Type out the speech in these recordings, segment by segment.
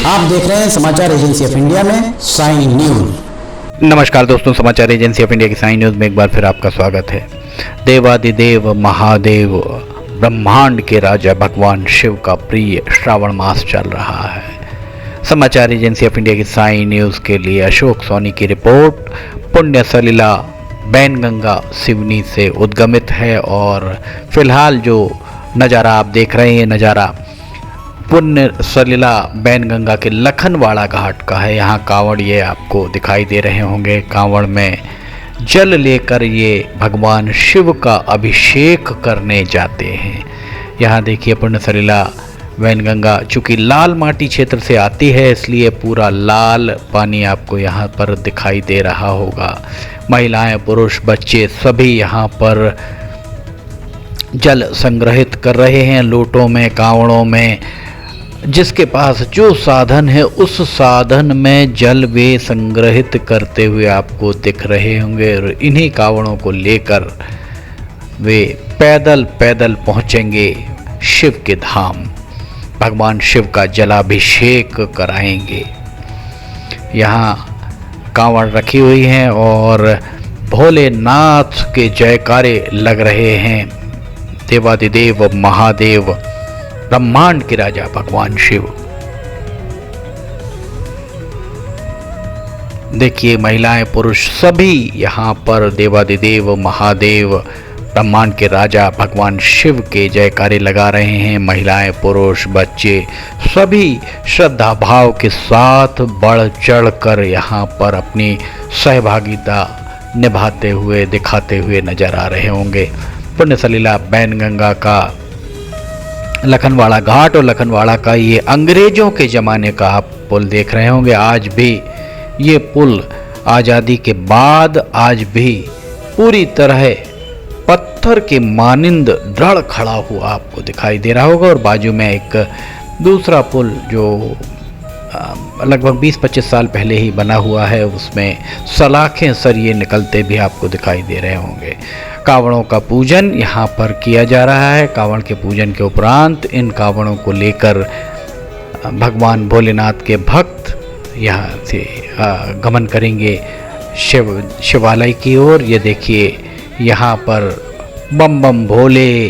आप देख रहे हैं समाचार एजेंसी ऑफ इंडिया में साई न्यूज। नमस्कार दोस्तों, समाचार एजेंसी ऑफ इंडिया की साई न्यूज में एक बार फिर आपका स्वागत है। देवादिदेव महादेव ब्रह्मांड के राजा भगवान शिव का प्रिय श्रावण मास चल रहा है। समाचार एजेंसी ऑफ इंडिया की साई न्यूज के लिए अशोक सोनी की रिपोर्ट। पुण्य सलिला बैनगंगा सिवनी से उद्गमित है और फिलहाल जो नज़ारा आप देख रहे हैं, ये नज़ारा पुण्य सलिला बैनगंगा के लखनवाड़ा घाट का है। यहाँ कांवड़ ये आपको दिखाई दे रहे होंगे। कांवड़ में जल लेकर ये भगवान शिव का अभिषेक करने जाते हैं। यहाँ देखिए पुण्य सलिला बैनगंगा चूँकि लाल माटी क्षेत्र से आती है, इसलिए पूरा लाल पानी आपको यहाँ पर दिखाई दे रहा होगा। महिलाएं, पुरुष, बच्चे सभी यहाँ पर जल संग्रहित कर रहे हैं लोटों में, कांवड़ों में। जिसके पास जो साधन है उस साधन में जल वे संग्रहित करते हुए आपको दिख रहे होंगे और इन्हीं कांवड़ों को लेकर वे पैदल पैदल पहुंचेंगे शिव के धाम। भगवान शिव का जलाभिषेक कराएंगे। यहाँ कांवड़ रखी हुई हैं और भोलेनाथ के जयकारे लग रहे हैं। देवादिदेव महादेव ब्रह्मांड के राजा भगवान शिव। देखिए महिलाएं, पुरुष सभी यहाँ पर देवादिदेव महादेव ब्रह्मांड के राजा भगवान शिव के जयकारे लगा रहे हैं। महिलाएं, पुरुष, बच्चे सभी श्रद्धा भाव के साथ बढ़ चढ़ कर यहाँ पर अपनी सहभागिता निभाते हुए, दिखाते हुए नजर आ रहे होंगे। पुण्य सलिला बैनगंगा का लखनवाड़ा घाट और लखनवाड़ा का ये अंग्रेजों के ज़माने का आप पुल देख रहे होंगे। आज भी ये पुल आज़ादी के बाद आज भी पूरी तरह पत्थर के मानिंद दृढ़ खड़ा हुआ आपको दिखाई दे रहा होगा। और बाजू में एक दूसरा पुल जो लगभग 20-25 साल पहले ही बना हुआ है, उसमें सलाखें सरिये निकलते भी आपको दिखाई दे रहे होंगे। कांवड़ों का पूजन यहाँ पर किया जा रहा है। कांवड़ के पूजन के उपरांत इन कांवड़ों को लेकर भगवान भोलेनाथ के भक्त यहाँ से गमन करेंगे शिवालय की ओर। ये देखिए यहाँ पर बम बम भोले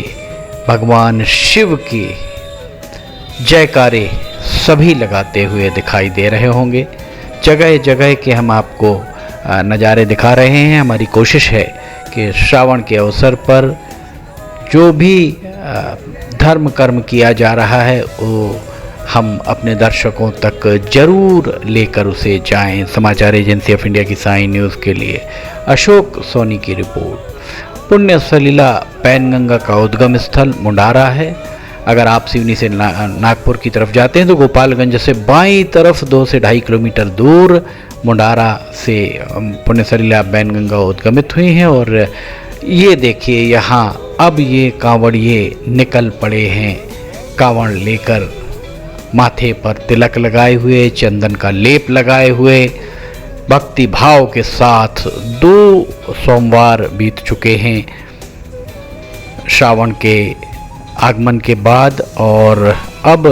भगवान शिव की जयकारे सभी लगाते हुए दिखाई दे रहे होंगे। जगह जगह के हम आपको नज़ारे दिखा रहे हैं। हमारी कोशिश है कि श्रावण के अवसर पर जो भी धर्म कर्म किया जा रहा है वो हम अपने दर्शकों तक जरूर लेकर उसे जाएं। समाचार एजेंसी ऑफ इंडिया की साई न्यूज़ के लिए अशोक सोनी की रिपोर्ट। पुण्य सलिला बैनगंगा का उद्गम स्थल मुंडारा है। अगर आप सिवनी से नागपुर की तरफ जाते हैं तो गोपालगंज से बाईं तरफ 2 से 2.5 किलोमीटर दूर मुंडारा से पुण्य सलिला बैनगंगा उद्गमित हुई हैं। और ये देखिए यहाँ अब ये कांवड़िए निकल पड़े हैं, कांवड़ लेकर माथे पर तिलक लगाए हुए, चंदन का लेप लगाए हुए, भक्ति भाव के साथ 2 सोमवार बीत चुके हैं श्रावण के आगमन के बाद और अब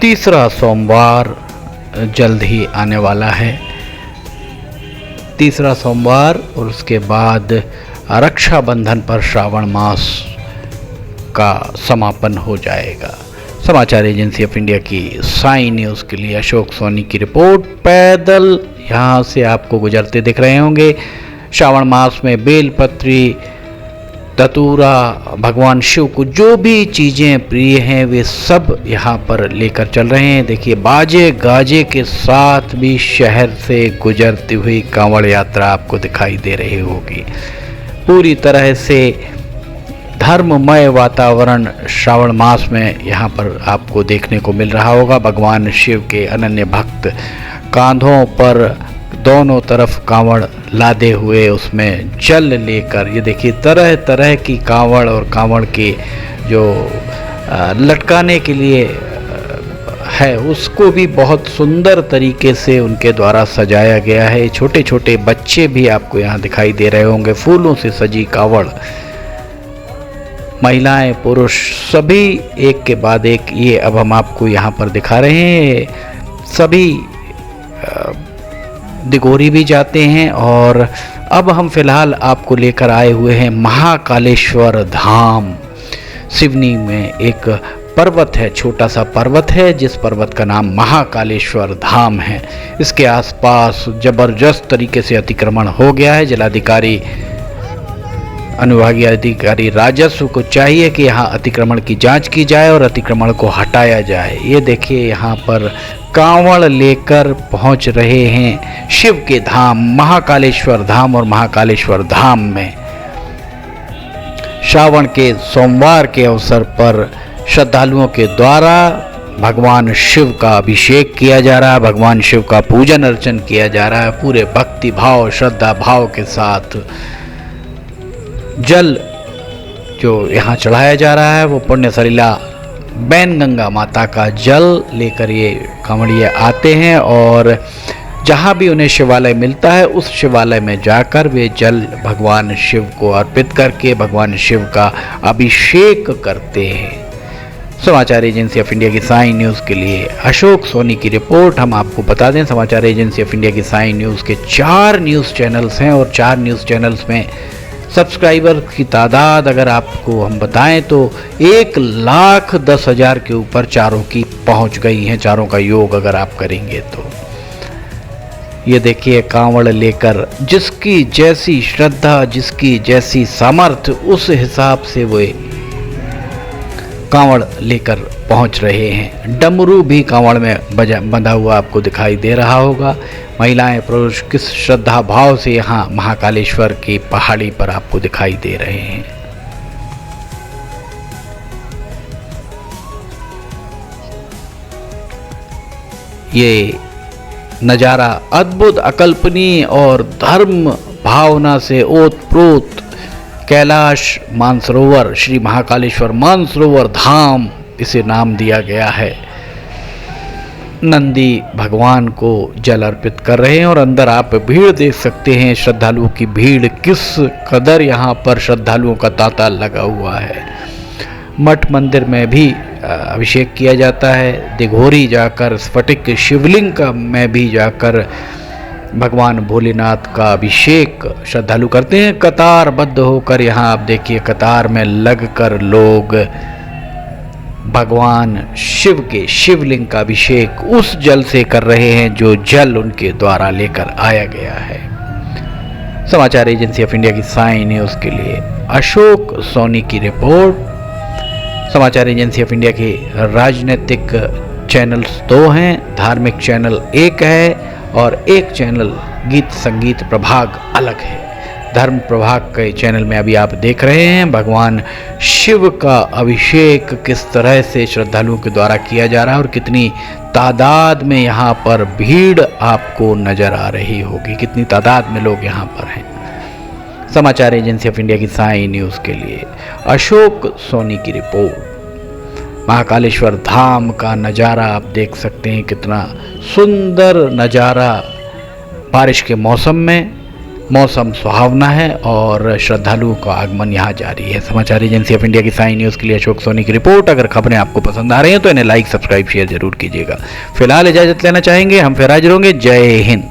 तीसरा सोमवार जल्द ही आने वाला है। तीसरा सोमवार और उसके बाद रक्षाबंधन पर श्रावण मास का समापन हो जाएगा। समाचार एजेंसी ऑफ इंडिया की साई न्यूज़ के लिए अशोक सोनी की रिपोर्ट। पैदल यहाँ से आपको गुजरते दिख रहे होंगे। श्रावण मास में बेलपत्री, धतूरा, भगवान शिव को जो भी चीज़ें प्रिय हैं वे सब यहाँ पर लेकर चल रहे हैं। देखिए बाजे गाजे के साथ भी शहर से गुजरती हुई कांवड़ यात्रा आपको दिखाई दे रही होगी। पूरी तरह से धर्ममय वातावरण श्रावण मास में यहाँ पर आपको देखने को मिल रहा होगा। भगवान शिव के अनन्य भक्त कांधों पर दोनों तरफ कांवड़ लादे हुए उसमें जल लेकर, ये देखिए तरह तरह की कांवड़ और कांवड़ के जो लटकाने के लिए है उसको भी बहुत सुंदर तरीके से उनके द्वारा सजाया गया है। छोटे छोटे बच्चे भी आपको यहाँ दिखाई दे रहे होंगे, फूलों से सजी कांवड़। महिलाएं, पुरुष सभी एक के बाद एक ये अब हम आपको यहाँ पर दिखा रहे हैं। सभी दिगोरी भी जाते हैं। और अब हम फिलहाल आपको लेकर आए हुए हैं महाकालेश्वर धाम। सिवनी में एक पर्वत है, छोटा सा पर्वत है, जिस पर्वत का नाम महाकालेश्वर धाम है। इसके आसपास जबरदस्त तरीके से अतिक्रमण हो गया है। जिलाधिकारी, अनुविभागीय अधिकारी राजस्व को चाहिए कि यहाँ अतिक्रमण की जांच की जाए और अतिक्रमण को हटाया जाए। ये देखिए, यहाँ पर कांवड़ लेकर पहुँच रहे हैं शिव के धाम महाकालेश्वर धाम। और महाकालेश्वर धाम में श्रावण के सोमवार के अवसर पर श्रद्धालुओं के द्वारा भगवान शिव का अभिषेक किया जा रहा है, भगवान शिव का पूजन अर्चन किया जा रहा है। पूरे भक्ति भाव, श्रद्धा भाव के साथ जल जो यहाँ चढ़ाया जा रहा है वो पुण्य सलिला बैन गंगा माता का जल लेकर ये कांवड़िए आते हैं। और जहाँ भी उन्हें शिवालय मिलता है उस शिवालय में जाकर वे जल भगवान शिव को अर्पित करके भगवान शिव का अभिषेक करते हैं। समाचार एजेंसी ऑफ इंडिया की साई न्यूज़ के लिए अशोक सोनी की रिपोर्ट। हम आपको बता दें, समाचार एजेंसी ऑफ इंडिया की साई न्यूज़ के 4 न्यूज़ चैनल्स हैं और 4 न्यूज़ चैनल्स में सब्सक्राइबर की तादाद अगर आपको हम बताएं तो 1,10,000 के ऊपर चारों की पहुंच गई हैं। चारों का योग अगर आप करेंगे तो ये देखिए, कांवड़ लेकर जिसकी जैसी श्रद्धा, जिसकी जैसी सामर्थ्य, उस हिसाब से वो कांवड़ लेकर पहुंच रहे हैं। डमरू भी कांवड़ में बंधा हुआ आपको दिखाई दे रहा होगा। महिलाएं पुरुष किस श्रद्धा भाव से यहाँ महाकालेश्वर की पहाड़ी पर आपको दिखाई दे रहे हैं। ये नज़ारा अद्भुत, अकल्पनीय और धर्म भावना से ओतप्रोत कैलाश मानसरोवर, श्री महाकालेश्वर मानसरोवर धाम इसे नाम दिया गया है। नंदी भगवान को जल अर्पित कर रहे हैं और अंदर आप भीड़ देख सकते हैं, श्रद्धालुओं की भीड़ किस कदर यहाँ पर श्रद्धालुओं का तांता लगा हुआ है। मठ मंदिर में भी अभिषेक किया जाता है। दिघोरी जाकर स्फटिक शिवलिंग का में भी जाकर भगवान भोलेनाथ का अभिषेक श्रद्धालु करते हैं। कतारबद्ध होकर यहाँ आप देखिए, कतार में लगकर लोग भगवान शिव के शिवलिंग का अभिषेक उस जल से कर रहे हैं जो जल उनके द्वारा लेकर आया गया है। समाचार एजेंसी ऑफ इंडिया की साई न्यूज़ के लिए अशोक सोनी की रिपोर्ट। समाचार एजेंसी ऑफ इंडिया के राजनीतिक चैनल्स 2 हैं, धार्मिक चैनल 1 है और एक चैनल गीत संगीत प्रभाग अलग है। धर्म प्रभाग के चैनल में अभी आप देख रहे हैं भगवान शिव का अभिषेक किस तरह से श्रद्धालुओं के द्वारा किया जा रहा है और कितनी तादाद में यहाँ पर भीड़ आपको नजर आ रही होगी, कितनी तादाद में लोग यहाँ पर हैं। समाचार एजेंसी ऑफ इंडिया की साई न्यूज़ के लिए अशोक सोनी की रिपोर्ट। महाकालेश्वर धाम का नज़ारा आप देख सकते हैं, कितना सुंदर नज़ारा। बारिश के मौसम में मौसम सुहावना है और श्रद्धालुओं का आगमन यहाँ जारी है। समाचार एजेंसी ऑफ इंडिया की साई न्यूज़ के लिए अशोक सोनी की रिपोर्ट। अगर खबरें आपको पसंद आ रही हैं तो इन्हें लाइक, सब्सक्राइब, शेयर जरूर कीजिएगा। फिलहाल इजाज़त लेना चाहेंगे, हम फिर हाजिर होंगे। जय हिंद।